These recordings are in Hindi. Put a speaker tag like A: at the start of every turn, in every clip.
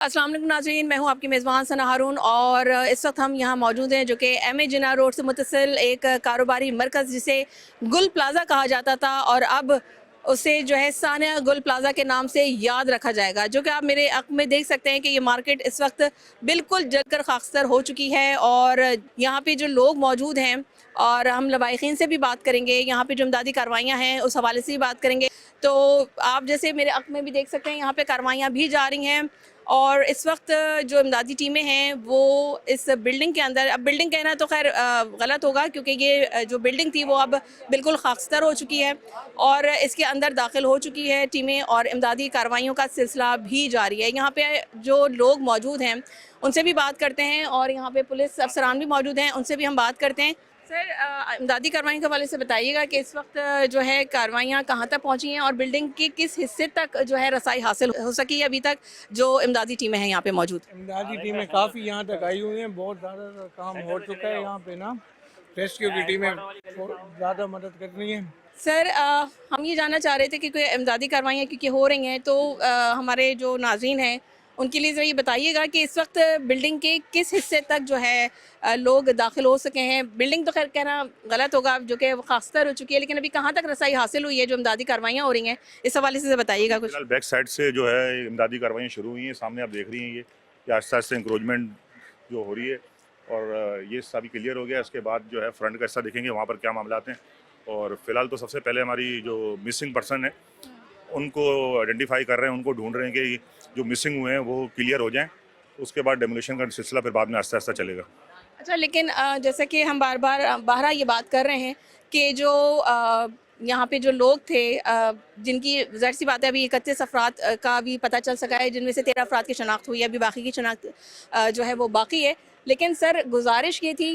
A: अस्सलाम वालेकुम नाज़रीन, मैं हूं आपकी मेज़बान सना हारून और इस वक्त हम यहाँ मौजूद हैं जो कि एम ए जिन्ना रोड से मुतसिल एक कारोबारी मरकज़ जिसे गुल प्लाज़ा कहा जाता था और अब उसे जो है सानिया गुल प्लाज़ा के नाम से याद रखा जाएगा। जो कि आप मेरे अक़ में देख सकते हैं कि ये मार्केट इस वक्त बिल्कुल जलकर खाकसर हो चुकी है और यहाँ पे जो लोग मौजूद हैं और हम लवाहिकीन से भी बात करेंगे, यहाँ पे जो इमदादी कार्रवाइयाँ हैं उस हवाले से भी बात करेंगे। तो आप जैसे मेरे अक़ में भी देख सकते हैं यहाँ पे कार्रवाइयाँ भी जारी हैं और इस वक्त जो इमदादी टीमें हैं वो इस बिल्डिंग के अंदर, अब बिल्डिंग कहना तो खैर गलत होगा क्योंकि ये जो बिल्डिंग थी वो अब बिल्कुल खाकसतर हो चुकी है और इसके अंदर दाखिल हो चुकी है टीमें और इमदादी कार्रवाइयों का सिलसिला भी जारी है। यहाँ पे जो लोग मौजूद हैं उनसे भी बात करते हैं और यहाँ पे पुलिस अफसरान भी मौजूद हैं, उनसे भी हम बात करते हैं। सर, इमदादी कार्रवाई के हवाले से बताइएगा कि इस वक्त जो है कार्रवाइयाँ कहाँ तक पहुँची हैं और बिल्डिंग के किस हिस्से तक जो है रसाई हासिल हो सकी है अभी तक जो इमदादी टीमें हैं यहाँ पे मौजूद?
B: इमदादी टीमें काफ़ी यहाँ तक आई हुई हैं, बहुत ज़्यादा काम हो चुका है यहाँ पे ना। रेस्क्यू की टीमें ज़्यादा मदद कर रही हैं।
A: सर, हम ये जानना चाह रहे थे कि कोई इमदादी कार्रवाइयाँ क्योंकि हो रही हैं तो हमारे जो नाज़रीन हैं उनके लिए ज़रा ये बताइएगा कि इस वक्त बिल्डिंग के किस हिस्से तक जो है लोग दाखिल हो सके हैं। बिल्डिंग तो खैर कहना गलत होगा जो कि खाकसतर हो चुकी है, लेकिन अभी कहाँ तक रसाई हासिल हुई है जो इमदादी कार्रवाइयाँ हो रही हैं, इस हवाले से बताइएगा कुछ।
C: फिलहाल बैक साइड से जो है इमदादी कार्रवाइयाँ शुरू हुई हैं, सामने आप देख रही हैं ये कि आस्ते आस्ते इंक्रोचमेंट जो हो रही है और ये हिस्सा भी क्लियर हो गया। इसके बाद जो है फ्रंट का हिस्सा देखेंगे वहाँ पर क्या मामला हैं। और फिलहाल तो सबसे पहले हमारी जो मिसिंग पर्सन है उनको आइडेंटिफाई कर रहे हैं, उनको ढूंढ रहे हैं कि जो मिसिंग हुए हैं वो क्लियर हो जाएं। उसके बाद डेमोलिशन का सिलसिला फिर बाद में आस्ते आस्ते चलेगा।
A: अच्छा, लेकिन जैसे कि हम बार बार ये बात कर रहे हैं कि जो यहाँ पे जो लोग थे जिनकी ज़ाहिर सी बात है अभी 31 अफराद का भी पता चल सका है, जिनमें से 13 अफराद की शनाख्त हुई है, अभी बाकी की शनाख्त जो है वो बाकी है। लेकिन सर, गुजारिश ये थी,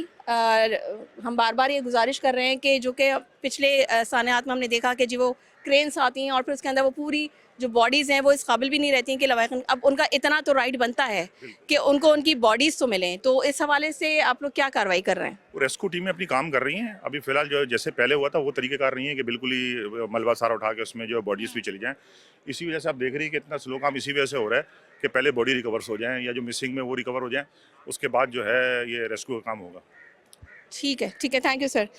A: हम बार बार ये गुजारिश कर रहे हैं कि जो कि पिछले सानियात में हमने देखा कि जी वो क्रेन्स आती हैं और फिर उसके अंदर वो पूरी जो बॉडीज़ हैं वो इस काबिल भी नहीं रहती हैं कि लवाहिकीन, अब उनका इतना तो राइट बनता है कि उनको उनकी बॉडीज़ तो मिलें। तो इस हवाले से आप लोग क्या कार्रवाई कर रहे हैं?
C: रेस्क्यू टीमें अपनी काम कर रही हैं। अभी फिलहाल जो जैसे पहले हुआ था वो तरीक़ेकार नहीं है कि बिल्कुल ही मलबा सारा उठा के उसमें जो बॉडीज़ भी चली जाएँ। इसी वजह से आप देख रही है कि इतना स्लो काम इसी वजह से हो रहा है कि पहले बॉडी रिकवर्स हो जाएँ या जो मिसिंग में वो रिकवर हो जाएँ, उसके बाद जो है ये रेस्क्यू का काम होगा।
A: ठीक है, ठीक है, थैंक यू सर।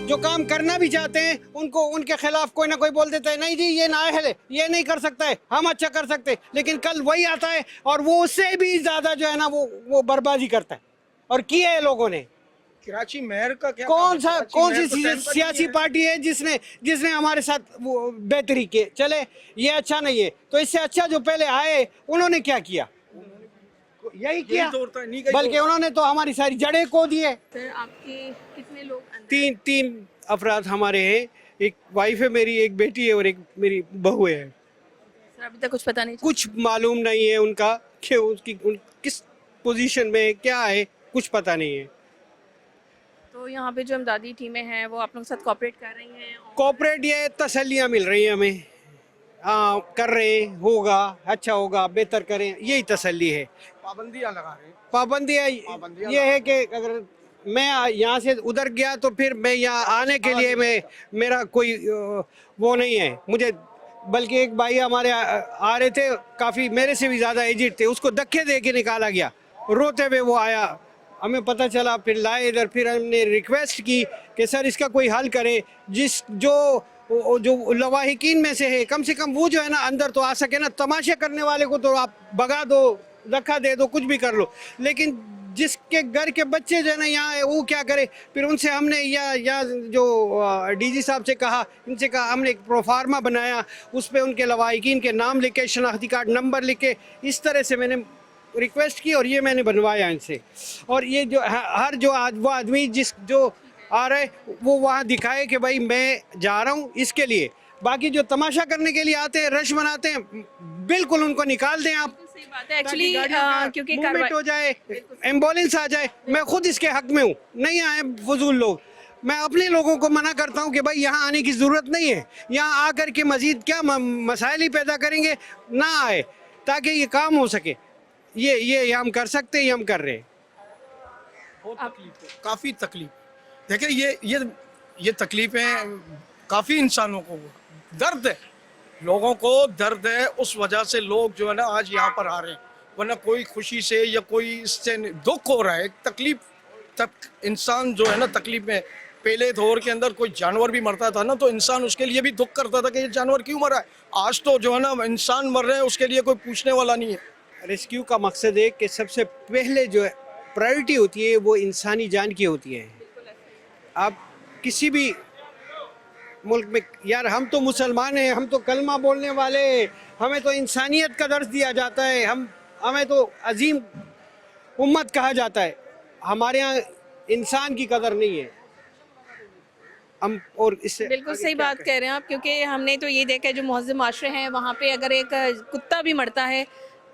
B: जो काम करना भी चाहते हैं उनको उनके खिलाफ कोई ना कोई बोल देता है, नहीं जी ये नाअहल है, ये नहीं कर सकता है, हम अच्छा कर सकते हैं। लेकिन कल वही आता है और वो उससे भी ज़्यादा जो है ना वो बर्बादी करता है। और किए है लोगों ने।
D: कराची मेयर का क्या
B: कौन सी सियासी पार्टी है जिसने हमारे साथ वो बेहतरी की? चले ये अच्छा नहीं है तो इससे अच्छा जो पहले आए उन्होंने क्या किया? यही किया, बल्कि उन्होंने तो हमारी सारी जड़ें खो दी है।
A: सर, आपके कितने लोग?
B: तीन अफराद हमारे हैं, एक वाइफ है मेरी, एक बेटी है और एक मेरी बहू है।
A: सर, अभी तक कुछ पता नहीं?
B: कुछ मालूम नहीं है उनका कि किस पोजीशन में क्या है, कुछ पता नहीं है।
A: तो यहाँ पे जो इमदादी टीमें हैं वो आप लोगों के साथ कोऑपरेट कर रही हैं?
B: कोऑपरेट ये तसल्लियाँ मिल रही हैं हमें, कर रहे हैं, होगा, अच्छा होगा, बेहतर करें, यही तसल्ली है।
D: पाबंदियाँ लगा रहे हैं।
B: पाबंदियाँ ये है कि अगर मैं यहाँ से उधर गया तो फिर मैं यहाँ आने के लिए मेरा कोई वो नहीं है मुझे। बल्कि एक भाई हमारे आ रहे थे, काफ़ी मेरे से भी ज़्यादा एजिड थे, उसको धक्के दे के निकाला गया, रोते हुए वो आया, हमें पता चला, फिर लाए इधर। फिर हमने रिक्वेस्ट की कि सर इसका कोई हल करे, जो लवाहिकीन में से है कम से कम वो जो है ना अंदर तो आ सके ना। तमाशे करने वाले को तो आप भगा दो, धक्का दे दो, कुछ भी कर लो, लेकिन जिसके घर के बच्चे जो है ना यहाँ है वो क्या करे? फिर उनसे हमने या जो डीजी साहब से कहा, इनसे कहा, हमने एक प्रोफार्मा बनाया, उस पर उनके लवाहिकीन के नाम लिखे, शनाख्ती कार्ड नंबर लिखे, इस तरह से मैंने रिक्वेस्ट की और ये मैंने बनवाया इनसे। और ये जो हर जो वो आदमी जो आ रहा है वो वहाँ दिखाए कि भाई मैं जा रहा हूँ इसके लिए। बाकी जो तमाशा करने के लिए आते हैं, रश बनाते हैं, बिल्कुल उनको निकाल दें आप।
A: सही बात है एक्चुअली, क्योंकि
B: मूवमेंट हो जाए, एम्बुलेंस आ जाए। मैं खुद इसके हक में हूँ, नहीं आए फजूल लोग। मैं अपने लोगों को मना करता हूँ कि भाई यहाँ आने की ज़रूरत नहीं है, यहाँ आकर के मज़ीद क्या मसाइल ही पैदा करेंगे, ना आए ताकि ये काम हो सके। ये हम कर सकते हैं, ये हम कर रहे हैं।
D: बहुत तकलीफ है, काफ़ी तकलीफ। देखिए ये तकलीफें काफ़ी इंसानों को दर्द है, लोगों को दर्द है, उस वजह से लोग जो है ना आज यहाँ पर आ रहे हैं, वरना कोई खुशी से या कोई इससे दुख हो रहा है, तकलीफ तक इंसान जो है ना तकलीफ में। पहले दौर के अंदर कोई जानवर भी मरता था ना तो इंसान उसके लिए भी दुख करता था कि ये जानवर क्यों मरा है। आज तो जो है ना इंसान मर रहे हैं, उसके लिए कोई पूछने वाला नहीं है।
B: रेस्क्यू का मकसद है कि सबसे पहले जो है प्रायोरिटी होती है वो इंसानी जान की होती है। आप किसी भी मुल्क में, यार हम तो मुसलमान हैं, हम तो कलमा बोलने वाले, हमें तो इंसानियत का दर्स दिया जाता है, हमें तो अजीम उम्मत कहा जाता है, हमारे यहाँ इंसान की कदर नहीं है। हम और इससे
A: बिल्कुल
B: आगे
A: सही
B: क्या
A: बात
B: कहें?
A: कह रहे हैं आप, क्योंकि हमने तो ये देखा है जो मुहज़्ज़म माशरे हैं वहाँ पे अगर एक कुत्ता भी मरता है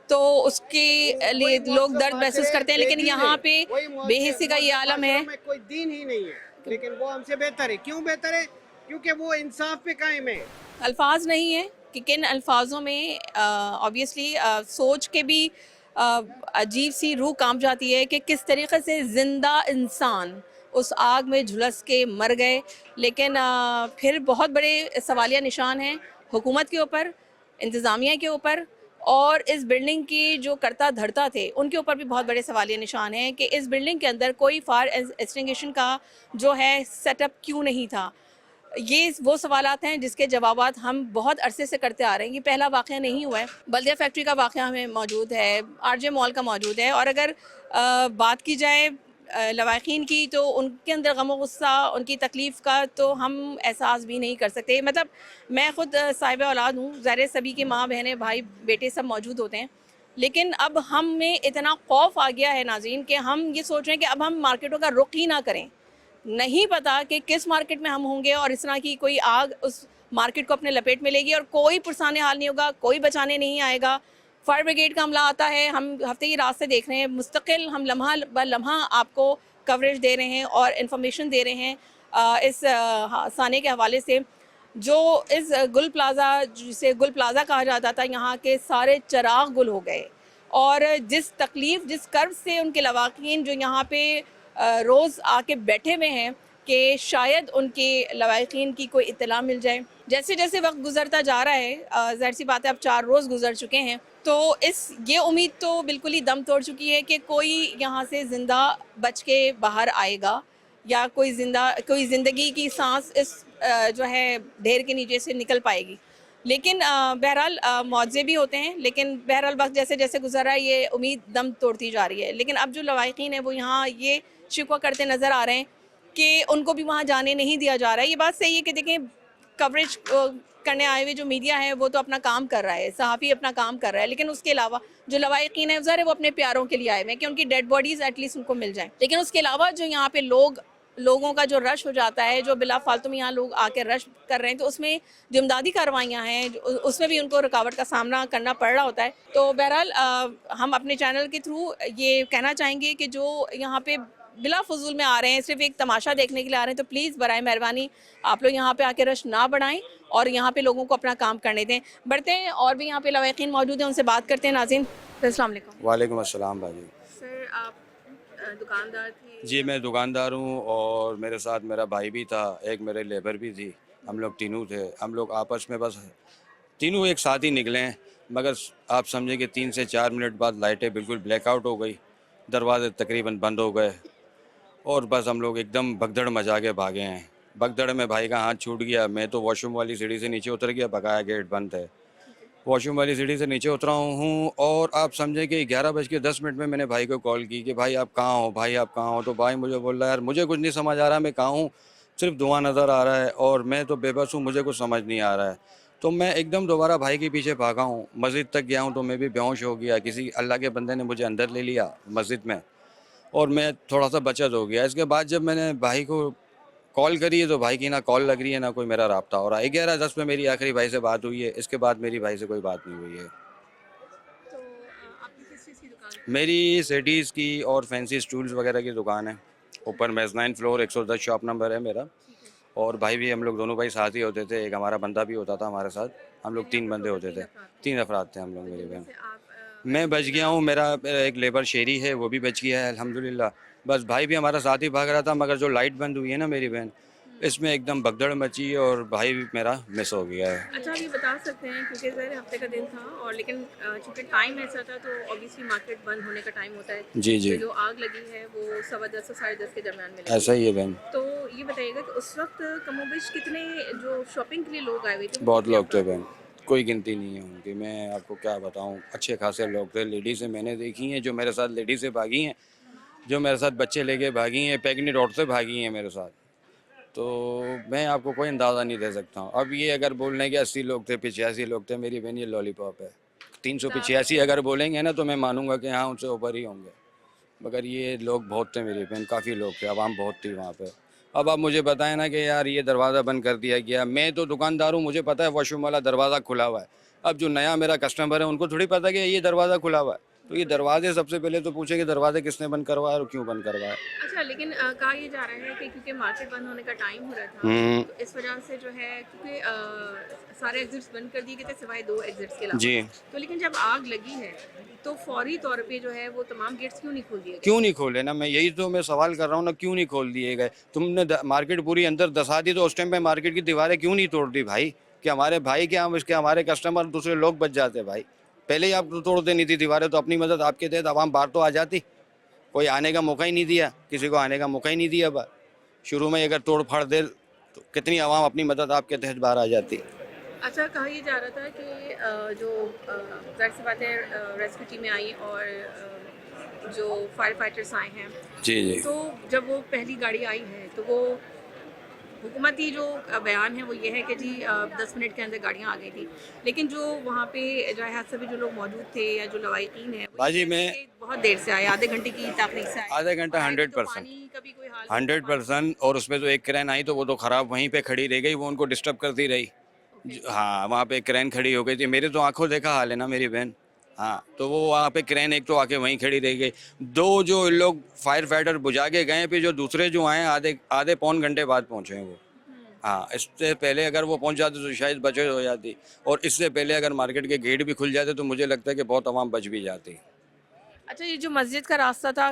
A: तो उसके लिए लोग दर्द महसूस करते हैं, लेकिन यहाँ पे बेहिस्सी का ये आलम है।
B: में कोई दीन ही नहीं है, लेकिन वो हमसे बेहतर है। क्यों बेहतर है? क्योंकि वो इंसाफ पे कायम है।
A: अल्फाज नहीं है कि किन अल्फाजों में ऑब्वियसली सोच के भी अजीब सी रूह कांप जाती है कि किस तरीके से ज़िंदा इंसान उस आग में झुलस के मर गए। लेकिन फिर बहुत बड़े सवालिया निशान हैं हुकूमत के ऊपर, इंतज़ामिया के ऊपर, और इस बिल्डिंग की जो करता धरता थे उनके ऊपर भी बहुत बड़े सवालिया निशान हैं कि इस बिल्डिंग के अंदर कोई फायर एक्सटिंग्विशन का जो है सेटअप क्यों नहीं था। ये वो सवालात हैं जिसके जवाबात हम बहुत अरसे से करते आ रहे हैं। ये पहला वाक़या नहीं हुआ है, बल्दिया फैक्ट्री का वाक़या हमें मौजूद है, आरजे मॉल का मौजूद है। और अगर बात की जाए लवाकिन की तो उनके अंदर गम गुस्सा, उनकी तकलीफ़ का तो हम एहसास भी नहीं कर सकते। मतलब मैं ख़ुद साहिब औलाद हूँ, ज़ाहिर सभी की माँ बहनें भाई बेटे सब मौजूद होते हैं, लेकिन अब हम में इतना खौफ आ गया है नाज़रीन कि हम ये सोच रहे हैं कि अब हम मार्केटों का रुख ही ना करें। नहीं पता कि किस मार्केट में हम होंगे और इस तरह की कोई आग उस मार्केट को अपने लपेट में लेगी और कोई पुरसाने हाल नहीं होगा, कोई बचाने नहीं आएगा। फायर ब्रिगेड का अमला आता है, हम हफ्ते की रात से देख रहे हैं, मुस्तकिल हम लम्हा ब लम्हा आपको कवरेज दे रहे हैं और इन्फॉर्मेशन दे रहे हैं इस साने के हवाले से। जो इस गुल प्लाज़ा, जिसे गुल प्लाज़ा कहा जाता था, यहाँ के सारे चिराग गुल हो गए और जिस तकलीफ़ जिस कर्ब से उनके लवाकिन जो यहाँ पे रोज़ आके बैठे हुए हैं कि शायद उनके लवाकिन की कोई इत्तला मिल जाए। जैसे जैसे वक्त गुजरता जा रहा है, ज़ाहिर सी बात है अब 4 रोज़ गुजर चुके हैं, तो ये उम्मीद तो बिल्कुल ही दम तोड़ चुकी है कि कोई यहाँ से ज़िंदा बच के बाहर आएगा या कोई ज़िंदगी की सांस इस जो है ढेर के नीचे से निकल पाएगी। लेकिन बहरहाल मुआवजे भी होते हैं, लेकिन बहरहाल वक्त जैसे जैसे गुजर रहा है ये उम्मीद दम तोड़ती जा रही है। लेकिन अब जो लवाकिन हैं वो यहाँ ये शिकवा करते नज़र आ रहे हैं कि उनको भी वहाँ जाने नहीं दिया जा रहा है। ये बात सही है कि देखें, कवरेज करने आए हुए जो मीडिया है वो तो अपना काम कर रहा है, सहाफ़ी अपना काम कर रहा है, लेकिन उसके अलावा जो लवाकिन है ज़ाहिर है वो अपने प्यारों के लिए आए हुए हैं कि उनकी डेड बॉडीज़ एटलीस्ट उनको मिल जाएँ। लेकिन उसके अलावा जो यहाँ पे लोगों का जो रश हो जाता है, जो बिला फालतू में यहाँ लोग आके रश कर रहे हैं, तो उसमें जो इमदादी कार्रवाइयाँ हैं उसमें भी उनको रुकावट का सामना करना पड़ रहा होता है। तो बहरहाल हम अपने चैनल के थ्रू ये कहना चाहेंगे कि जो यहाँ पे बिला फजूल में आ रहे हैं, सिर्फ एक तमाशा देखने के लिए आ रहे हैं, तो प्लीज़ बराए मेहरबानी आप लोग यहाँ पे आके रश ना बढ़ाएं और यहाँ पे लोगों को अपना काम करने दें। बढ़ते हैं, और भी यहाँ पे लवाकिन मौजूद हैं, उनसे बात करते हैं। नाज़रीन अस्सलाम वालेकुम।
E: वालेकुम अस्सलाम भाजी।
A: सर, आप दुकानदार थे?
E: जी मैं दुकानदार हूँ और मेरे साथ मेरा भाई भी था, एक मेरे लेबर भी थी, हम लोग तीनों थे। हम लोग आपस में बस तीनों एक साथ ही निकले हैं, मगर आप समझे कि 3 से 4 मिनट बाद लाइटें बिल्कुल ब्लैकआउट हो गई, दरवाजे तकरीबन बंद हो गए और बस हम लोग एकदम भगदड़ मचा के भागे हैं। भगदड़ में भाई का हाथ छूट गया, मैं तो वॉशरूम वाली सीढ़ी से नीचे उतर गया, बकाया गेट बंद है। वॉशरूम वाली सीढ़ी से नीचे उतरा हूँ और आप समझे कि 11:10 में मैंने भाई को कॉल की कि भाई आप कहाँ हो, भाई आप कहाँ हो। तो भाई मुझे बोल रहा है यार मुझे कुछ नहीं समझ आ रहा मैं कहाँ हूँ, सिर्फ धुआं नज़र आ रहा है और मैं तो बेबस हूँ, मुझे कुछ समझ नहीं आ रहा है। तो मैं एकदम दोबारा भाई के पीछे भागा हूँ, मस्जिद तक गया हूँ तो मैं भी बेहोश हो गया। किसी अल्लाह के बंदे ने मुझे अंदर ले लिया मस्जिद में और मैं थोड़ा सा बचत हो गया। इसके बाद जब मैंने भाई को कॉल करी है तो भाई की ना कॉल लग रही है ना कोई मेरा राब्ता हो रहा है। 11:10 में मेरी आखिरी भाई से बात हुई है, इसके बाद मेरी भाई से कोई बात नहीं हुई है।
A: तो आपकी किस चीज़ की दुकान?
E: मेरी सेडीज़ की और फैंसी स्टूल्स वगैरह की दुकान है, ऊपर मेज़नाइन फ्लोर 110 शॉप नंबर है मेरा। और भाई भी हम लोग दोनों भाई साथ ही होते थे, एक हमारा बंदा भी होता था हमारे साथ, हम लोग 3 बंदे होते थे, 3 अफराद थे हम लोग मेरे बहन। मैं बच गया हूँ, मेरा एक लेबर शेरी है वो भी बच गया है अल्हम्दुलिल्लाह। बस भाई भी हमारा साथ ही भाग रहा था, मगर जो लाइट बंद हुई है ना मेरी बहन, इसमें एकदम भगदड़ मची है और भाई भी मेरा मिस हो गया है।
A: अच्छा, आप ये बता सकते हैं क्योंकि ज़ाहिर हफ्ते का दिन था और लेकिन चूंकि टाइम ऐसा था तो ऑब्वियसली मार्केट बंद होने का टाइम होता है।
E: जी जी,
A: तो जो आग लगी है वो 10:15 से 10:30 के दरमियान में लगी।
E: ऐसा ही है बहन।
A: तो ये बताइएगा कि उस वक्त कमोबेश कितने जो शॉपिंग के लिए लोग आए हुए थे वो
E: बहुत
A: कितने
E: लोग थे
A: अफराद
E: बहन, कोई गिनती नहीं है उनकी। मैं आपको क्या बताऊं, अच्छे खासे लोग थे। लेडीज़ें मैंने देखी हैं जो मेरे साथ लेडीज़ें भागी हैं, जो मेरे साथ बच्चे लेके भागी हैं, प्रेग्नेंट औरतें भागी हैं मेरे साथ। तो मैं आपको कोई अंदाज़ा नहीं दे सकता हूँ। अब ये अगर बोल रहे हैं कि 80 लोग थे, 85 लोग थे, मेरी बहन ये लॉलीपॉप है। 385 अगर बोलेंगे ना तो मैं मानूंगा कि हाँ उनसे ऊपर ही होंगे, मगर ये लोग बहुत थे मेरी बहन, काफ़ी लोग थे, आवाम बहुत थी वहाँ पे। अब आप मुझे बताएं ना कि यार ये दरवाज़ा बंद कर दिया गया, मैं तो दुकानदार हूँ, मुझे पता है वॉशरूम वाला दरवाज़ा खुला हुआ है। अब जो नया मेरा कस्टमर है उनको थोड़ी पता कि ये दरवाज़ा खुला हुआ है, तो ये दरवाजे सबसे पहले तो पूछे कि दरवाजे किसने बंद करवाया और क्यों बंद करवाया।
A: अच्छा, लेकिन कहा ये जा रहा है कि क्योंकि मार्केट बंद होने का टाइम हो रहा था तो इस वजह से जो है क्योंकि सारे एग्जिट्स बंद कर दिए गए थे सिवाय 2 एग्जिट्स के अलावा।
E: जी,
A: तो लेकिन जब आग लगी है तो फौरी तौर पे जो है वो तमाम गेट्स क्यों नहीं खोल दिए गए?
E: क्यों नहीं खोले ना, मैं यही तो मैं सवाल कर रहा हूँ ना, क्यों नहीं खोल दिए गए? तुमने मार्केट पूरी अंदर दसा दी तो उस टाइम पे मार्केट की दीवारें क्यों नहीं तोड़ दी भाई? कि हमारे भाई के हम इसके हमारे कस्टमर दूसरे लोग बच जाते भाई। पहले ही आप तोड़ देनी थी दीवारें, तो अपनी मदद आपके तहत आवाम बाहर तो आ जाती। कोई आने का मौका ही नहीं दिया, किसी को आने का मौका ही नहीं दिया बाहर। शुरू में अगर तोड़ फाड़ दे तो कितनी आवाम अपनी मदद आपके तहत बाहर आ जाती।
A: अच्छा, कहा ये जा रहा था कि जो ज़ाहिर सी बात है रेस्क्यू टीमें आई और जो फायर फाइटर्स आए हैं
E: जी जी,
A: तो जब वो पहली गाड़ी आई है तो वो हुकूमती जो बयान है वो ये है कि जी 10 मिनट के अंदर गाड़ियाँ आ गई थी, लेकिन जो वहाँ पे जो है सभी जो लोग मौजूद थे या जो लवाहिकीन है वो
E: बाजी
A: ये कहते
E: में
A: हैं कि बहुत देर से आए, आधे घंटे की तकनीक से आए।
E: आधा घंटा
A: और आए थे तो
E: 100%,
A: पानी का भी कोई हाल नहीं,
E: 100%। और उसमें तो एक क्रेन आई तो वो तो ख़राब वहीं पे खड़ी रह गई, वो उनको डिस्टर्ब करती रही। हाँ, वहाँ पे क्रेन खड़ी हो गई थी, मेरे तो आंखों देखा हाल है ना मेरी बहन। हाँ, तो वो वहाँ पे क्रेन एक तो आके वहीं खड़ी रह गई। दो जो लोग फायर फाइटर बुझा के गए, फिर जो दूसरे जो आए आधे आधे पौन घंटे बाद पहुँचे हैं वो। हाँ, इससे पहले अगर वो पहुँच जाते तो शायद बचत हो जाती, और इससे पहले अगर मार्केट के गेट भी खुल जाते तो मुझे लगता है कि बहुत आवाम बच भी जाती।
A: अच्छा, ये जो मस्जिद का रास्ता था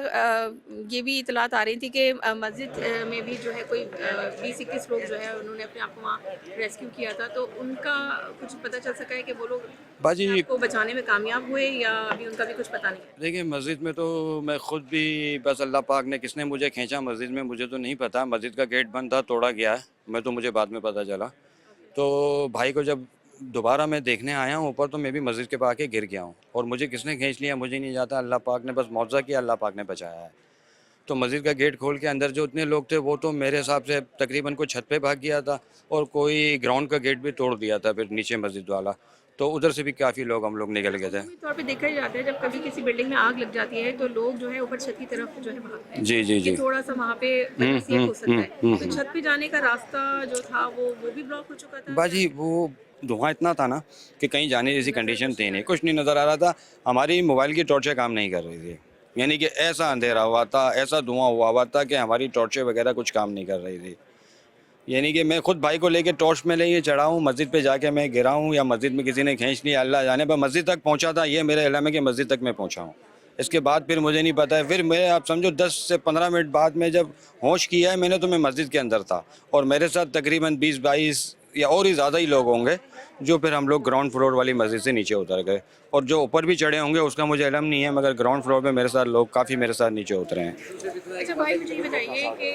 A: ये भी इतलात आ रही थी कि मस्जिद में भी जो है कोई 20-21 लोग जो है उन्होंने अपने आप को वहाँ रेस्क्यू किया था, तो उनका कुछ पता चल सका है कि वो लोग
E: बाजी
A: अपने आप को बचाने में कामयाब हुए या अभी उनका भी कुछ पता नहीं है?
E: देखिए, मस्जिद में तो मैं खुद भी बस अल्लाह पाक ने किसने मुझे खींचा मस्जिद में मुझे तो नहीं पता। मस्जिद का गेट बंद था, तोड़ा गया है, मैं तो मुझे बाद में पता चला। तो भाई को जब दोबारा मैं देखने आया हूँ ऊपर तो मैं भी मस्जिद के पास आके गिर गया हूँ, और मुझे किसने खींच लिया मुझे नहीं जाता। अल्लाह पाक ने बस मौज़ा किया, अल्लाह पाक ने बचाया है। तो मस्जिद का गेट खोल के अंदर जो इतने लोग थे वो तो मेरे हिसाब से तकरीबन कोई छत पे भाग गया था, और कोई ग्राउंड का गेट भी तोड़ दिया था फिर नीचे मस्जिद वाला, तो उधर से भी काफ़ी लोग हम लोग निकल गए थे।
A: आमतौर तौर पे देखा ही जाता है जब कभी किसी बिल्डिंग में आग लग जाती है तो लोग जो है ऊपर छत की तरफ जो है भागते हैं।
E: जी जी
A: ये
E: जी,
A: थोड़ा सा वहाँ पे वजह हो सकता है। तो छत पे जाने का रास्ता जो था वो भी ब्लॉक हो चुका था।
E: बाजी वो धुआं इतना था ना कि कहीं जाने जैसी कंडीशन थी नहीं, कुछ नहीं नज़र आ रहा था। हमारी मोबाइल की टॉर्चें काम नहीं कर रही थी, यानी कि ऐसा अंधेरा हुआ था, ऐसा धुआं हुआ था कि हमारी टॉर्चें वगैरह कुछ काम नहीं कर रही थी। यानी कि मैं खुद भाई को लेके टॉर्च में लेके चढ़ा हूँ, मस्जिद पे जाके मैं गिरा हूँ या मस्जिद में किसी ने खींच लिया, अल्लाह जाने। पर मस्जिद तक पहुँचा था, ये मेरे इल्म है कि मस्जिद तक मैं पहुँचा हूँ। इसके बाद फिर मुझे नहीं पता है। फिर मैं आप समझो 10 से 15 मिनट बाद में जब होश किया है मैंने तो मैं मस्जिद के अंदर था, और मेरे साथ तकरीबन 20-22 या और ही ज़्यादा ही लोग होंगे, जो फिर हम लोग ग्राउंड फ्लोर वाली मस्जिद से नीचे उतर गए। और जो ऊपर भी चढ़े होंगे उसका मुझे इल्म नहीं है, मगर ग्राउंड फ्लोर पे मेरे साथ लोग काफ़ी मेरे साथ नीचे उतरे हैं।
A: अच्छा भाई, मुझे ये बताइए कि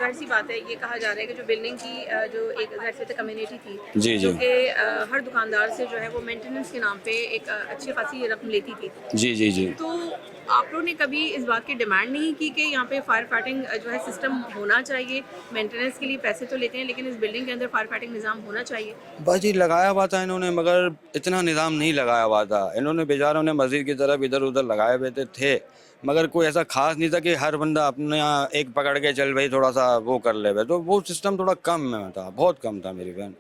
A: जाहिर सी बात है ये कहा जा रहा है कि जो बिल्डिंग की जो एक जाहिर सी कम्युनिटी थी
E: जी,
A: जो
E: जी।
A: कि हर दुकानदार से जो है वो मेंटेनेंस के नाम पे एक अच्छी खासी रकम लेती थी,
E: जी जी जी,
A: तो आप लोगों ने कभी इस बात की डिमांड नहीं की कि यहाँ पे फायर फाइटिंग जो है सिस्टम होना चाहिए? मेंटेनेंस के लिए पैसे तो लेते हैं लेकिन इस बिल्डिंग के अंदर फायर फाइटिंग निज़ाम होना चाहिए।
E: बाजी लगाया हुआ था इन्होंने, मगर इतना निज़ाम नहीं लगाया हुआ था इन्होंने। बेचारों ने मस्जिद की तरफ इधर उधर लगाए हुए थे, मगर कोई ऐसा खास नहीं था कि हर बंदा अपना एक पकड़ के चल भाई थोड़ा सा वो कर ले भाई, तो वो सिस्टम थोड़ा कम में था, बहुत कम था मेरी बहन।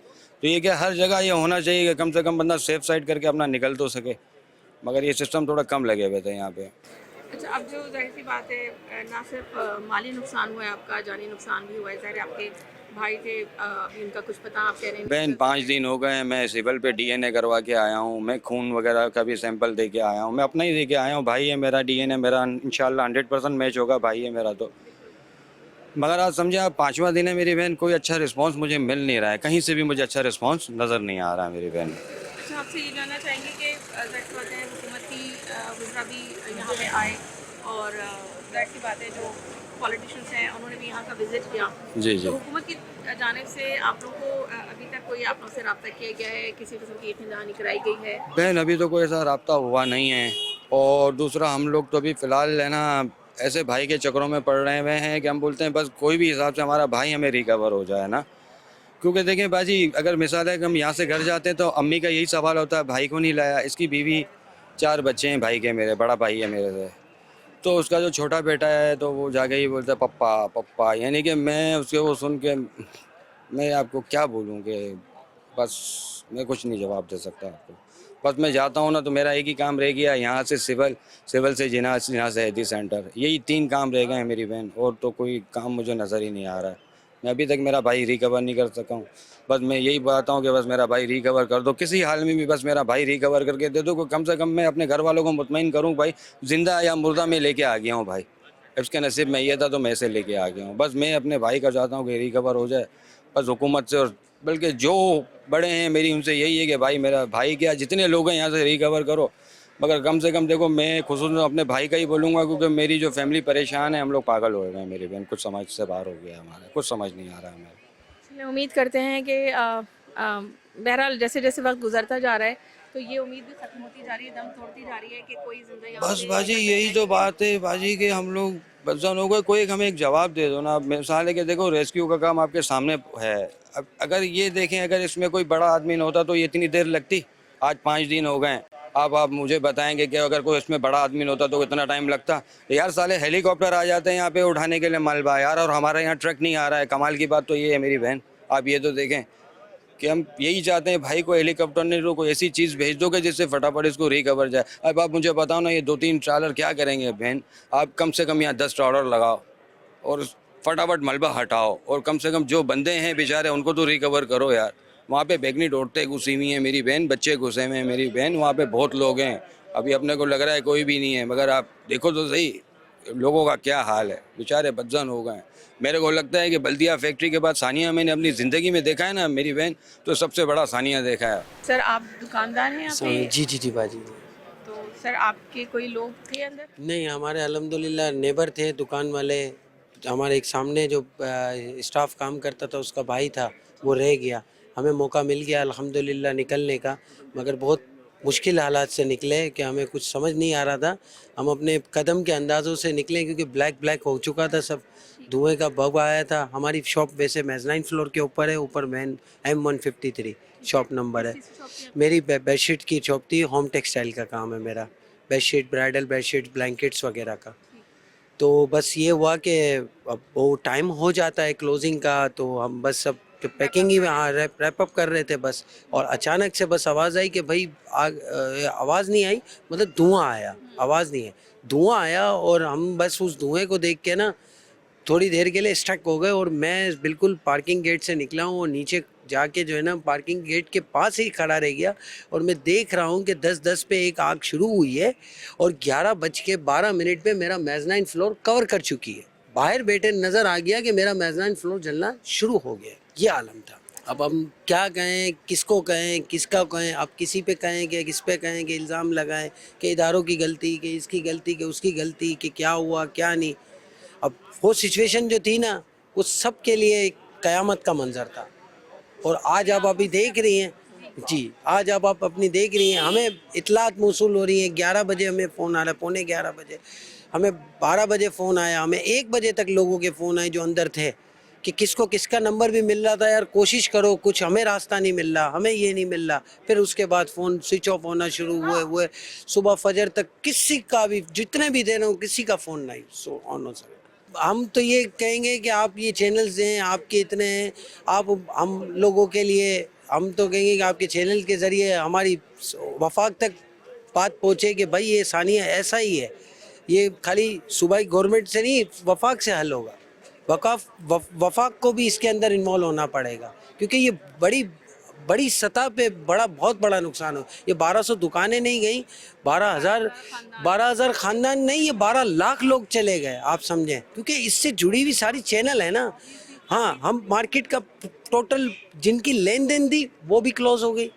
E: तो ये क्या हर जगह ये होना चाहिए कि कम से कम बंदा सेफ साइड करके अपना निकल तो सके, मगर ये सिस्टम थोड़ा कम लगे हुए थे यहाँ पे।
A: अच्छा, अब जो ज़ाहिर सी बात है ना सिर्फ माली नुकसान हुआ है आपका, जानी नुकसान भी हुआ है। ज़ाहिर है आपके भाई थे, अभी उनका कुछ पता आप कह रहे हैं नहीं
E: बहन
A: चल
E: 5 दिन हो गए हैं, मैं सिविल पे डीएनए करवा के आया हूँ, मैं खून वगैरह का भी सैंपल दे के आया हूँ, मैं अपना ही दे के आया हूँ। भाई है मेरा, डीएनए मेरा इंशाल्लाह 100% मैच होगा, भाई है मेरा तो। मगर आज समझे आप, 5वां दिन है मेरी बहन, कोई अच्छा रिस्पांस मुझे मिल नहीं रहा है, कहीं से भी मुझे अच्छा रिस्पांस नज़र नहीं आ रहा है मेरी बहन।
A: अच्छा, आपसे ये जानना चाहेंगे कि ज़ाहिर सी बात है हुकूमत की वज़रा भी यहाँ पे आए और ज़ाहिर सी बात है जो पॉलिटिशियंस हैं उन्होंने भी यहाँ का विज़िट किया।
E: जी जी।
A: तो हुकूमत की जानिब से आप लोगों को अभी तक कोई आप लोग से रब्ता किया गया है, किसी किस्म की इत्मीनानी कराई गई है?
E: बहन अभी तो कोई ऐसा रब्ता हुआ नहीं है, और दूसरा हम लोग तो अभी फ़िलहाल है ना ऐसे भाई के चक्करों में पड़ रहे हुए हैं कि हम बोलते हैं बस कोई भी हिसाब से हमारा भाई हमें रिकवर हो जाए ना। क्योंकि देखें बाजी, अगर मिसाल है कि हम यहाँ से घर जाते हैं तो अम्मी का यही सवाल होता है भाई को नहीं लाया, इसकी बीवी 4 बच्चे हैं भाई के, मेरे बड़ा भाई है मेरे से, तो उसका जो छोटा बेटा है तो वो जाके ही बोलता है पप्पा पप्पा, यानी कि मैं उसके वो सुन के मैं आपको क्या बोलूँ कि बस मैं कुछ नहीं जवाब दे सकता आपको। बस मैं जाता हूँ ना तो मेरा एक ही काम रह गया, यहाँ से सिविल, सिविल से जिना, जिना से हैदी सेंटर, यही 3 काम रह गए हैं मेरी बहन, और तो कोई काम मुझे नज़र ही नहीं आ रहा है। मैं अभी तक मेरा भाई रिकवर नहीं कर सका हूँ। बस मैं यही बात हूँ कि बस मेरा भाई रिकवर कर दो, किसी हाल में भी बस मेरा भाई रिकवर करके दे दो, कम से कम मैं अपने घर वालों को मुतमईन करूँ भाई ज़िंदा या मुर्दा में लेके आ गया हूँ भाई, उसके नसीब में ये था तो मैं इसे लेके आ गया हूँ। बस मैं अपने भाई का चाहता हूँ कि रिकवर हो जाए, बस हुकूमत से और बल्कि जो बड़े हैं मेरी उनसे यही है कि भाई मेरा भाई क्या जितने लोग हैं यहाँ से रिकवर करो, मगर कम से कम देखो मैं खुसूसन अपने भाई का ही बोलूँगा, क्योंकि मेरी जो फैमिली परेशान है, हम लोग पागल हो गए हैं मेरी बहन, कुछ समझ से बाहर हो गया हमारा, कुछ समझ नहीं आ रहा है हमें।
A: चलिए, उम्मीद करते हैं कि बहरहाल जैसे जैसे वक्त गुजरता जा रहा है तो ये उम्मीद भी ख़त्म होती जा रही है, दम तोड़ती जा रही है कि कोई जिंदा यहाँ
E: बस
A: पे
E: बाजी
A: घर
E: यही
A: बैठा
E: तो
A: है।
E: बात है बाजी कि हम लोग बदजन हो गए, कोई एक हमें एक जवाब दे दो ना। अब मिसाल है कि देखो रेस्क्यू का काम आपके सामने है, अब अगर ये देखें अगर इसमें कोई बड़ा आदमी न होता तो ये इतनी देर लगती। आज 5 दिन हो गए, अब आप मुझे बताएंगे कि अगर कोई इसमें बड़ा आदमी न होता तो इतना टाइम लगता? यार साले हेलीकॉप्टर आ जाते हैं यहाँ पे उठाने के लिए मलबा यार, और हमारे यहाँ ट्रक नहीं आ रहा है। कमाल की बात तो ये है मेरी बहन, आप ये तो देखें कि हम यही चाहते हैं भाई को हेलीकॉप्टर नहीं तो कोई ऐसी चीज़ भेज दोगे जिससे फटाफट इसको रिकवर जाए। अब आप मुझे बताओ ना, ये 2-3 ट्रालर क्या करेंगे बहन? आप कम से कम यहाँ 10 ट्रालर लगाओ और फटाफट मलबा हटाओ, और कम से कम जो बंदे हैं बेचारे उनको तो रिकवर करो यार। वहाँ पे बैगनी औरतें घुसी हुई हैं मेरी बहन, बच्चे घुसे हुए हैं मेरी बहन, वहाँ पे बहुत लोग हैं। अभी अपने को लग रहा है कोई भी नहीं है, मगर आप देखो तो सही लोगों का क्या हाल है, बेचारे बदजन हो गए हैं। मेरे को लगता है कि बल्दिया फैक्ट्री के बाद सानिया मैंने अपनी ज़िंदगी में देखा है ना मेरी बहन, तो सबसे बड़ा सानिया देखा है।
A: सर, आप दुकानदार हैं यहाँ पे?
F: जी जी जी बाजी।
A: तो सर आपके कोई लोग थे अंदर?
F: नहीं, हमारे अल्हम्दुलिल्लाह नेबर थे, दुकान वाले। हमारे एक सामने जो स्टाफ काम करता था उसका भाई था, वो रह गया। हमें मौका मिल गया अल्हम्दुलिल्लाह निकलने का, मगर बहुत मुश्किल हालात से निकले कि हमें कुछ समझ नहीं आ रहा था। हम अपने कदम के अंदाज़ों से निकले क्योंकि ब्लैक ब्लैक हो चुका था सब, धुएं का बग आया था। हमारी शॉप वैसे मेज़नाइन फ्लोर के ऊपर है, ऊपर मेन M153 शॉप नंबर है। मेरी बेडशीट की शॉप थी, होम टेक्सटाइल का काम है मेरा, बेडशीट, ब्राइडल बेडशीट, ब्लैंकेट्स वगैरह का। तो बस ये हुआ कि अब वो टाइम हो जाता है क्लोजिंग का, तो हम बस सब पैकिंग ही में रैप अप कर रहे थे बस, और अचानक से बस आवाज़ आई कि भाई आवाज़ नहीं आई, मतलब धुआं आया, आवाज़ नहीं है, धुआं आया। और हम बस उस धुएं को देख के ना थोड़ी देर के लिए स्टक हो गए, और मैं बिल्कुल पार्किंग गेट से निकला हूँ और नीचे जाके जो है ना पार्किंग गेट के पास ही खड़ा रह गया, और मैं देख रहा हूँ कि 10:10 पे एक आग शुरू हुई है और 11:12 पे मेरा मेज़नाइन फ्लोर कवर कर चुकी है। बाहर बैठे नज़र आ गया कि मेरा मेज़नाइन फ्लोर जलना शुरू हो गया। ये आलम था। अब हम क्या कहें, किसको कहें, किसका कहें? अब किसी पे कहें कि किस पे कहें कि इल्ज़ाम लगाएं कि इदारों की गलती, कि इसकी गलती, कि उसकी गलती, कि क्या हुआ क्या नहीं। अब वो सिचुएशन जो थी ना, वो सब के लिए एक क़यामत का मंजर था। और आज आप अभी देख रही हैं जी, आज आप अपनी देख रही हैं, हमें इतलात मौसूल हो रही हैं। 11 बजे हमें फ़ोन आ रहा है, पौने 11 बजे, हमें 12 बजे फ़ोन आया, हमें 1 बजे तक लोगों के फ़ोन आए जो अंदर थे कि किसको किसका नंबर भी मिल रहा था, यार कोशिश करो, कुछ हमें रास्ता नहीं मिल रहा, हमें ये नहीं मिल रहा। फिर उसके बाद फ़ोन स्विच ऑफ होना शुरू हुए सुबह फजर तक किसी का भी, जितने भी दे रहे हो, किसी का फ़ोन नहीं ऑन हो सके। हम तो ये कहेंगे कि आप ये चैनल्स हैं, आपके इतने हैं, आप हम लोगों के लिए, हम तो कहेंगे कि आपके चैनल के ज़रिए हमारी वफाक तक बात पहुँचे कि भाई ये सानिया ऐसा ही है, ये खाली सूबाई गवर्नमेंट से नहीं, वफाक से हल होगा। वफाक को भी इसके अंदर इन्वॉल्व होना पड़ेगा, क्योंकि ये बड़ी सतह पे बहुत बड़ा नुकसान हो। ये 1200 दुकानें नहीं गई, 12,000 खानदान नहीं, ये 12 लाख लोग चले गए, आप समझें, क्योंकि इससे जुड़ी हुई सारी चैनल है ना। हाँ, हम मार्केट का टोटल जिनकी लेन देन थी वो भी क्लोज हो गई,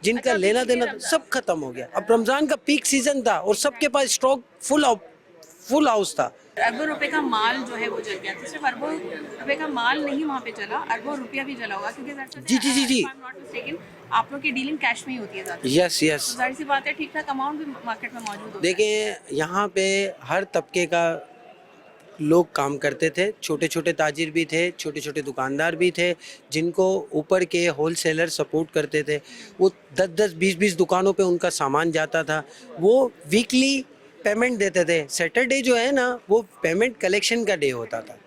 F: जिनका लेना देना सब खत्म हो गया। अब रमज़ान का पीक सीजन था और सबके पास स्टॉक फुल हाउस था।
A: अरबों रुपए का माल जो है वो जल गया। तो सिर्फ अरबों रुपए का माल नहीं वहाँ पे चला, अरबों रुपया भी जला होगा, क्योंकि
F: जी।
A: आप लोग की डीलिंग कैश में ही होती है ज़्यादा।
F: यस
A: तो जाहिर सी बात है ठीक ठाक अमाउंट भी मार्केट में मौजूद होता है।
F: देखें, यहाँ पे हर तबके का लोग काम करते थे, छोटे छोटे ताजिर भी थे, छोटे छोटे दुकानदार भी थे, जिनको ऊपर के होलसेलर सपोर्ट करते थे। वो 10-10, 20-20 दुकानों पे उनका सामान जाता था, वो वीकली पेमेंट देते थे। सैटरडे जो है ना, वो पेमेंट कलेक्शन का डे होता था,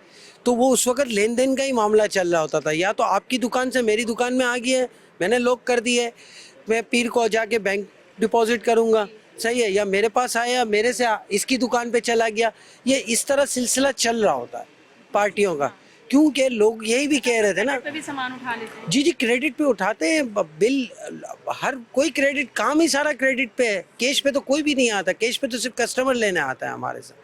F: तो वो उस वक्त लेन देन का ही मामला चल रहा होता था। या तो आपकी दुकान से मेरी दुकान में आ गई है, मैंने लॉक कर दी है, मैं पीर को जाके बैंक डिपॉजिट करूँगा, सही है, या मेरे पास आया, मेरे से इसकी दुकान पे चला गया। ये इस तरह सिलसिला चल रहा होता है पार्टियों का, क्योंकि लोग यही भी कह रहे थे ना।
A: पे भी सामान उठा लेते हैं।
F: जी, क्रेडिट पे उठाते हैं बिल, हर कोई क्रेडिट, काम ही सारा क्रेडिट पे है। कैश पे तो कोई भी नहीं आता, कैश पे तो सिर्फ कस्टमर लेने आता है हमारे से।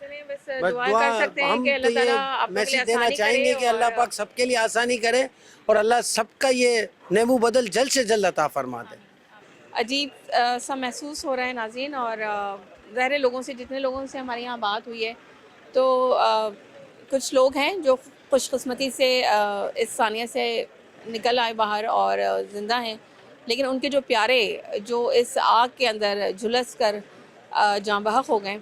A: चलिए बस
F: बस
A: दुआ
F: दुआ
A: कर सकते हैं
F: हम
A: कि
F: तो
A: अल्लाह
F: ये
A: ताला आप लोगों के लिए
F: मैसेज देना
A: आसानी
F: चाहेंगे
A: करे
F: कि अल्लाह
A: और
F: पाक सबके लिए आसानी करे और अल्लाह सबका ये नेमू बदल जल्द से जल्द अता फरमा दे।
A: अजीब सा महसूस हो रहा है नाज़रीन, और ज़ाहिर लोगों से, जितने लोगों से हमारे यहाँ बात हुई है, तो कुछ लोग हैं जो खुशकिस्मती से इस सानिया से निकल आए बाहर और ज़िंदा हैं, लेकिन उनके जो प्यारे जो इस आग के अंदर झुलस कर जाँ बहक हो गए।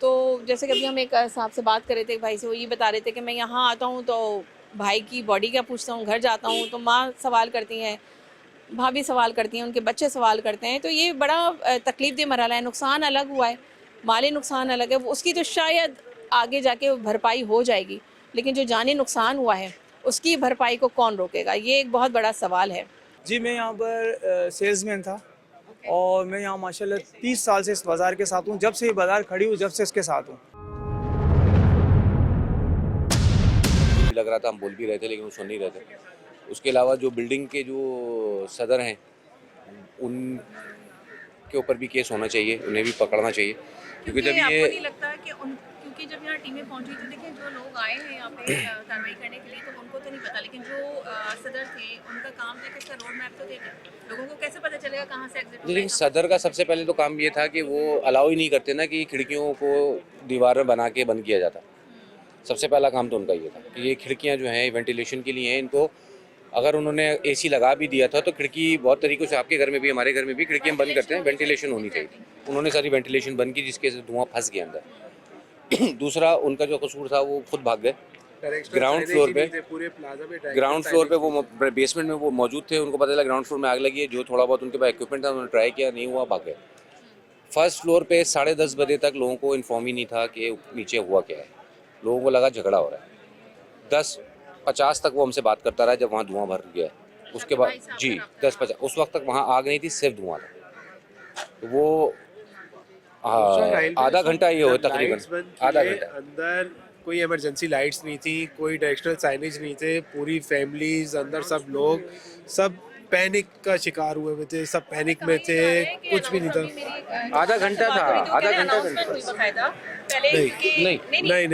A: तो जैसे कि अभी हम एक साहब से बात कर रहे थे, एक भाई से, वो ये बता रहे थे कि मैं यहाँ आता हूँ तो भाई की बॉडी का पूछता हूँ, घर जाता हूँ तो माँ सवाल करती हैं, भाभी सवाल करती हैं, उनके बच्चे सवाल करते हैं। तो ये बड़ा तकलीफ़देह मरहला है। नुकसान अलग हुआ है, माली नुकसान अलग है, उसकी तो शायद आगे जाके भरपाई हो जाएगी, लेकिन जो जानी नुकसान हुआ है उसकी भरपाई को कौन रोकेगा, ये एक बहुत बड़ा सवाल है।
G: जी, मैं यहाँ पर सेल्समैन था और मैं यहाँ माशाल्लाह 30 साल से इस बाज़ार के साथ हूँ। जब से ये बाज़ार खड़ी हुई, जब से इसके साथ हूँ।
E: लग रहा था, हम बोल भी रहे थे लेकिन वो सुन नहीं रहे थे। उसके अलावा जो बिल्डिंग के जो सदर हैं, उनके ऊपर भी केस होना चाहिए, उन्हें भी पकड़ना चाहिए, क्योंकि जब
A: आपको
E: ये
A: नहीं लगता है कि क्योंकि जब यहाँ टीमें पहुंची थी, देखिए जो लोग आए हैं यहाँ पे कार्रवाई करने के लिए, तो उनको तो नहीं पता, लेकिन जो सदर थे उनका काम था कि इसका रोड मैप तो देखें, लोगों को कैसे पता चलेगा कहाँ से एग्जिट।
E: लेकिन सदर का सबसे पहले तो काम ये था कि वो अलाउ ही नहीं करते ना कि खिड़कियों को दीवार में बना के बंद किया जाता। सबसे पहला काम तो उनका ये था कि ये खिड़कियाँ जो हैं वेंटिलेशन के लिए हैं, इनको अगर उन्होंने एसी लगा भी दिया था तो खिड़की बहुत तरीक़ों से, आपके घर में भी हमारे घर में भी खिड़कियाँ बंद करते हैं, वेंटिलेशन होनी चाहिए। उन्होंने सारी वेंटिलेशन बंद की, जिसके से धुआं फंस गया अंदर। दूसरा, उनका जो कसूर था, वो खुद भाग गए। ग्राउंड फ्लोर पे वो बेसमेंट में वो मौजूद थे, उनको पता चला ग्राउंड फ्लोर में आग लगी है। जो थोड़ा बहुत उनके पास इक्विपमेंट था उन्होंने ट्राई किया, नहीं हुआ, भाग गए। फर्स्ट फ्लोर पे 10:30 बजे तक लोगों को इन्फॉर्म ही नहीं था कि नीचे हुआ क्या है। लोगों को लगा झगड़ा हो रहा है। 10:50 तक वो हमसे बात करता रहा, जब वहाँ धुआं भर गया। उसके बाद जी 10:50, उस वक्त तक वहाँ आग नहीं थी, सिर्फ धुआं था। तो वो आधा घंटा ये हो, तकरीबन आधा घंटा।
H: अंदर कोई इमरजेंसी लाइट्स नहीं थी, कोई डायरेक्शनल साइनेज नहीं थे, पूरी फैमिलीज अंदर, सब लोग सब पैनिक का शिकार हुए हुए थे, सब पैनिक में थे, कुछ भी नहीं था।
E: आधा घंटा था, आधा घंटा
H: नहीं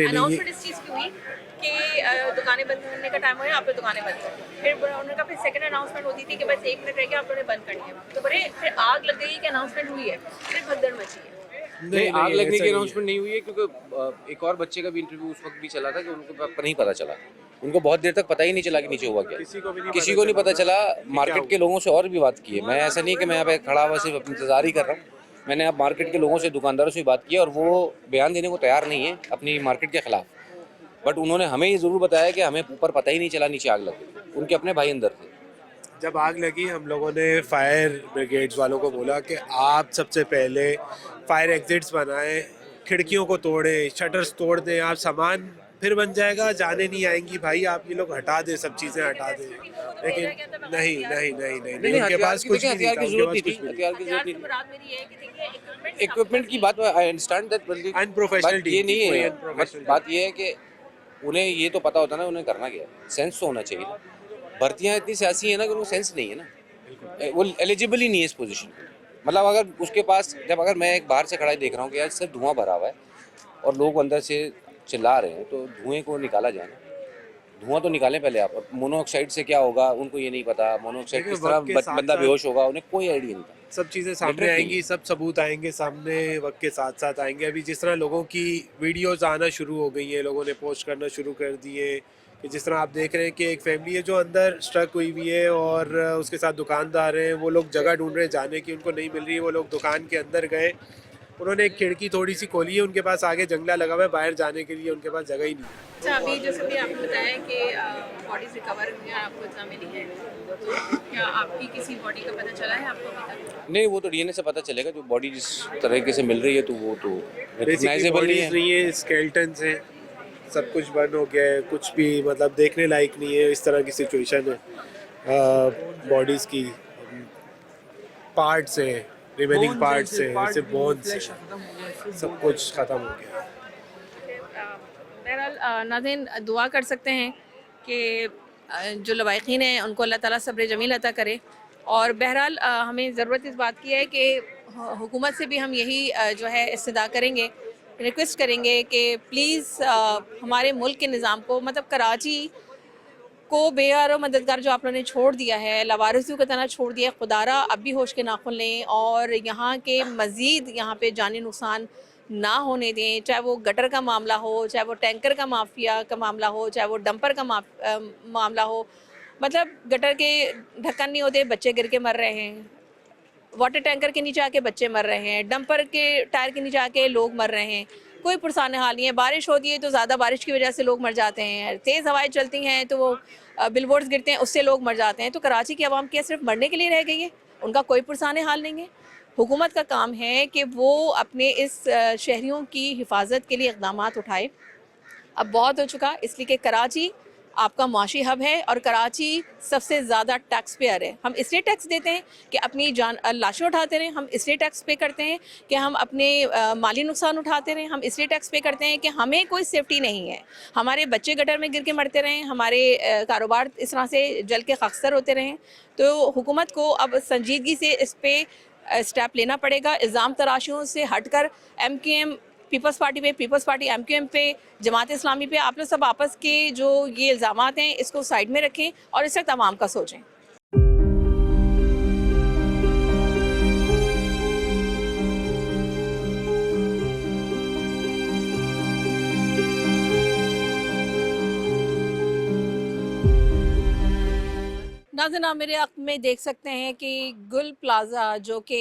A: अनाउंसमेंट इस चीज़ की हुई कि दुकानें बंद करने का टाइम हो गया, आप लोग दुकानें बंद करो। फिर उन्होंने फिर सेकंड अनाउंसमेंट होती थी कि बस 1 मिनट रह गया, आप लोगों ने बंद करनी है। तो बड़े फिर आग लग गई कि अनाउंसमेंट हुई है, फिर भगदड़ मची है।
E: नहीं, आग लगने की अनाउंसमेंट नहीं हुई है, क्योंकि एक और बच्चे का भी इंटरव्यू उस वक्त भी चला था कि उनको नहीं पता चला। उनको बहुत देर तक पता ही नहीं चला कि नीचे हुआ क्या, किसी को नहीं पता चला। मार्केट के लोगों से और भी बात की है, मैं ऐसा नहीं कि मैं यहाँ पे खड़ा हुआ सिर्फ इंतजार ही कर रहा हूँ। मैंने अब मार्केट के लोगों से, दुकानदारों से बात की, और वो बयान देने को तैयार नहीं है अपनी मार्केट के खिलाफ। बट उन्होंने हमें ये ज़रूर बताया कि हमें ऊपर पता ही नहीं चला नीचे आग लगी। उनके अपने भाई अंदर थे।
H: जब आग लगी, हम लोगों ने फायर ब्रिगेड्स वालों को बोला कि आप सबसे पहले फायर एग्जिट्स बनाएं, खिड़कियों को तोड़ें, शटर्स तोड़ दें, आप सामान फिर बन जाएगा, जाने नहीं आएंगी भाई, आप ये लोग हटा दे, सब चीज़ें हटा दे। लेकिन नहीं नहीं नहीं नहीं नहीं, उनके पास कुछ भी नहीं था, उनके पास कुछ भी नहीं।
E: हथियार की जरूरत नहीं थी।
A: मुराद मेरी है कि देखिए
E: इक्विपमेंट की बात आई अंडरस्टैंड दैट,
H: Unprofessional
E: बात ये
H: team,
E: नहीं
H: कोई
E: है।
H: unprofessional
E: बात ये है कि उन्हें ये तो पता होता ना उन्हें करना क्या है, सेंस तो होना चाहिए ना। भर्तियां इतनी सियासी है ना कि उनको सेंस नहीं है ना, वो एलिजिबल ही नहीं है इस पोजीशन पे। मतलब अगर उसके पास, जब अगर मैं एक बाहर से खड़ा ही देख रहा हूँ कि यार सिर्फ धुआं भरा हुआ है और लोग अंदर से चिल्ला रहे हैं, तो धुएं को निकाला जाए ना। धुआं तो निकालें पहले आप। मोनोऑक्साइड से क्या होगा उनको ये नहीं पता, मोनोऑक्साइड
H: देखिए,
E: किस तरह
H: वक्त के साथ
E: बंदा
H: साथ
E: बेहोश होगा उन्हें कोई आइडिया नहीं था।
H: सब चीज़ें सामने
E: Literally।
H: आएंगी, सब सबूत आएंगे सामने, वक्त के साथ साथ आएंगे। अभी जिस तरह लोगों की वीडियोस आना शुरू हो गई हैं, लोगों ने पोस्ट करना शुरू कर दिए, कि जिस तरह आप देख रहे हैं कि एक फैमिली है जो अंदर स्ट्रक हुई हुई है और उसके साथ दुकानदार हैं, वो लोग जगह ढूंढ रहे हैं जाने की, उनको नहीं मिल रही है, वो लोग दुकान के अंदर गए, उन्होंने एक खिड़की थोड़ी सी खोली है, उनके पास आगे जंगला लगा हुआ है, बाहर जाने के लिए उनके पास जगह ही नहीं है।
A: अच्छा, अभी जैसे भी आपने बताया कि बॉडीज रिकवर हुई हैं, आपको इतना मिली है, तो क्या आपकी किसी बॉडी का पता चला है आपको अभी तक?
E: नहीं, वो तो डीएनए से पता चलेगा। जो बॉडी जिस तरीके से मिल रही है तो वो तो
H: बेसिकली
E: रिकॉग्नाइजेबल नहीं
H: बॉडीज
E: है।
H: नहीं है, स्केल्टन्स हैं, सब कुछ बंद हो गया है, कुछ भी मतलब देखने लायक नहीं है, इस तरह की सिचुएशन है। बॉडीज़ की पार्ट्स हैं, रिमेनिंग पार्ट्स हैं, सिर्फ बोन्स हैं, सब कुछ ख़त्म हो गया है।
A: बहरहाल नाज़रीन, दुआ कर सकते हैं कि जो लवाहिकीन हैं उनको अल्लाह ताला सब्र जमील अता करे। और बहरहाल हमें ज़रूरत इस बात की है कि हुकूमत से भी हम यही जो है इस्तदा करेंगे, रिक्वेस्ट करेंगे कि प्लीज़ हमारे मुल्क के निज़ाम को, मतलब कराची को बेयारो मददगार जो आप लोगों ने छोड़ दिया है, लवारिसों की तरह छोड़ दिया है, खुदारा अब भी होश के नाखुन लें और यहाँ के मज़ीद यहाँ पे जानी नुकसान ना होने दें। चाहे वो गटर का मामला हो, चाहे वो टैंकर का माफिया का मामला हो, चाहे वो डंपर का मामला हो। मतलब गटर के ढक्कन नहीं होते, बच्चे गिर के मर रहे हैं, वाटर टैंकर के नीचे आके बच्चे मर रहे हैं, डंपर के टायर के नीचे आके लोग मर रहे हैं, कोई पुरसान हाल नहीं है। बारिश होती है तो ज़्यादा बारिश की वजह से लोग मर जाते हैं, तेज़ हवाएं चलती हैं तो वो बिलबोर्ड्स गिरते हैं, उससे लोग मर जाते हैं। तो कराची की आवाम क्या सिर्फ मरने के लिए रह गई है? उनका कोई पुरसान हाल नहीं है। हुकूमत का काम है कि वो अपने इस शहरियों की हिफाजत के लिए इक़दाम उठाए। अब बहुत हो चुका, इसलिए कि कराची आपका माशी हब है और कराची सबसे ज़्यादा टैक्स पेयर है। हम इसलिए टैक्स देते हैं कि अपनी जान लाशें उठाते रहें, हम इसलिए टैक्स पे करते हैं कि हम अपने माली नुकसान उठाते रहें, हम इसलिए टैक्स पे करते हैं कि हमें कोई सेफ्टी नहीं है, हमारे बच्चे गटर में गिर के मरते रहें, हमारे कारोबार इस तरह से जल के खस्तर होते रहें। तो हुकूमत को अब संजीदगी से इस पर स्टेप लेना पड़ेगा। इल्ज़ाम तराशियों से हटकर MQM पीपल्स पार्टी पे, पीपल्स पार्टी MQM पे, जमात इस्लामी पे, आप लोग सब आपस के जो ये इल्ज़ामात हैं इसको साइड में रखें और इस वक्त आवाम का सोचें। नाज़रीन, आप मेरे हक़ में देख सकते हैं कि गुल प्लाज़ा जो कि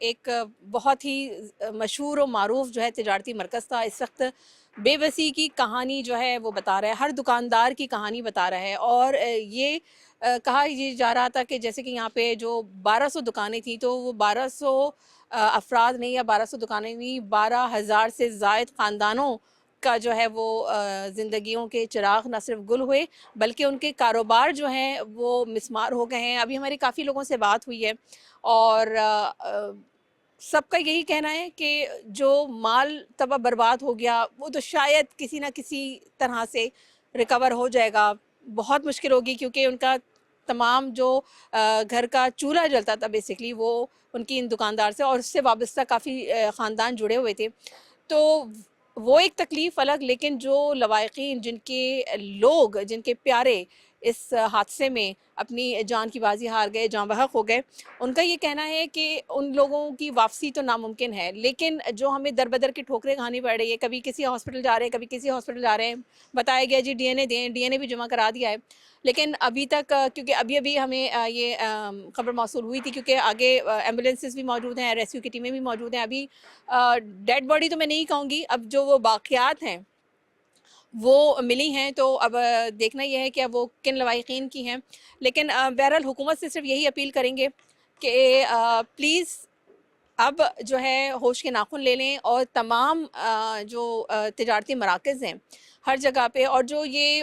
A: एक बहुत ही मशहूर और मारूफ़ जो है तिजारती मरकज़ था, इस वक्त बेबसी की कहानी जो है वो बता रहा है, हर दुकानदार की कहानी बता रहा है। और ये कहा ये जा रहा था कि जैसे कि यहाँ पे जो 1200 दुकानें थी तो वो 1200 अफराद नहीं या 1200 दुकानें नहीं, 12,000 से ज़ायद ख़ानदानों का जो है वो ज़िंदगियों के चिराग न सिर्फ गुल हुए बल्कि उनके कारोबार जो हैं वो मिसमार हो गए हैं। अभी हमारी काफ़ी लोगों से बात हुई है और सबका यही कहना है कि जो माल तबाह बर्बाद हो गया वो तो शायद किसी न किसी तरह से रिकवर हो जाएगा। बहुत मुश्किल होगी क्योंकि उनका तमाम जो घर का चूल्हा जलता था बेसिकली वो उनकी इन दुकानदार से और उससे वाबस्ता काफ़ी ख़ानदान जुड़े हुए थे। तो वो एक तकलीफ़ अलग, लेकिन जो लवाहिकीन जिनके लोग, जिनके प्यारे इस हादसे में अपनी जान की बाजी हार गए, जाँ बहक हो गए, उनका ये कहना है कि उन लोगों की वापसी तो नामुमकिन है, लेकिन जो हमें दर बदर की ठोकरें खानी पड़ रही है, कभी किसी हॉस्पिटल जा रहे हैं, कभी किसी हॉस्पिटल जा रहे हैं, बताया गया जी DNA दें, DNA भी जमा करा दिया है, लेकिन अभी तक क्योंकि अभी हमें ये खबर मौसूल हुई थी क्योंकि आगे एम्बुलेंसेस भी मौजूद हैं, रेस्क्यू की टीमें भी मौजूद हैं। अभी डेड बॉडी तो मैं नहीं कहूँगी, अब जो वो बाक़ियात हैं वो मिली हैं, तो अब देखना यह है कि अब वो किन लवाहिकीन की हैं। लेकिन बहरहाल हुकूमत से सिर्फ यही अपील करेंगे कि प्लीज़ अब जो है होश के नाखुन ले लें और तमाम जो तिजारती मराकज़ हैं हर जगह पे। और जो ये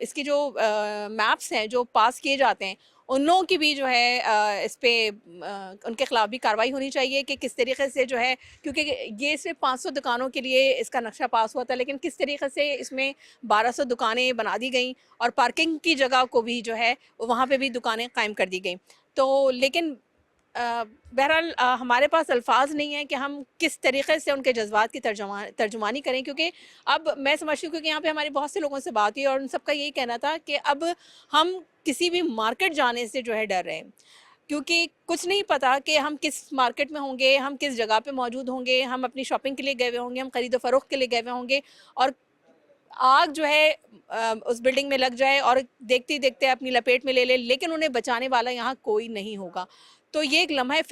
A: इसकी जो मैप्स हैं जो पास किए जाते हैं उन लोगों की भी जो है इस पे उनके खिलाफ भी कार्रवाई होनी चाहिए कि किस तरीके से जो है, क्योंकि ये सिर्फ 500 दुकानों के लिए इसका नक्शा पास हुआ था, लेकिन किस तरीके से इसमें 1200 दुकानें बना दी गई और पार्किंग की जगह को भी जो है वहाँ पे भी दुकानें कायम कर दी गई। तो लेकिन बहरहाल हमारे पास अल्फाज नहीं है कि हम किस तरीके से उनके जज्बात की तर्जुमानी करें, क्योंकि अब मैं समझती हूँ, क्योंकि यहाँ पे हमारी बहुत से लोगों से बात हुई और उन सबका यही कहना था कि अब हम किसी भी मार्केट जाने से जो है डर रहे हैं, क्योंकि कुछ नहीं पता कि हम किस मार्केट में होंगे, हम किस जगह पे मौजूद होंगे, हम अपनी शॉपिंग के लिए गए हुए होंगे, हम खरीदो फरोख्त के लिए गए हुए होंगे और आग जो है उस बिल्डिंग में लग जाए और देखते ही देखते अपनी लपेट में ले ले, लेकिन उन्हें बचाने वाला यहाँ कोई नहीं होगा। तो ये एक लम्हा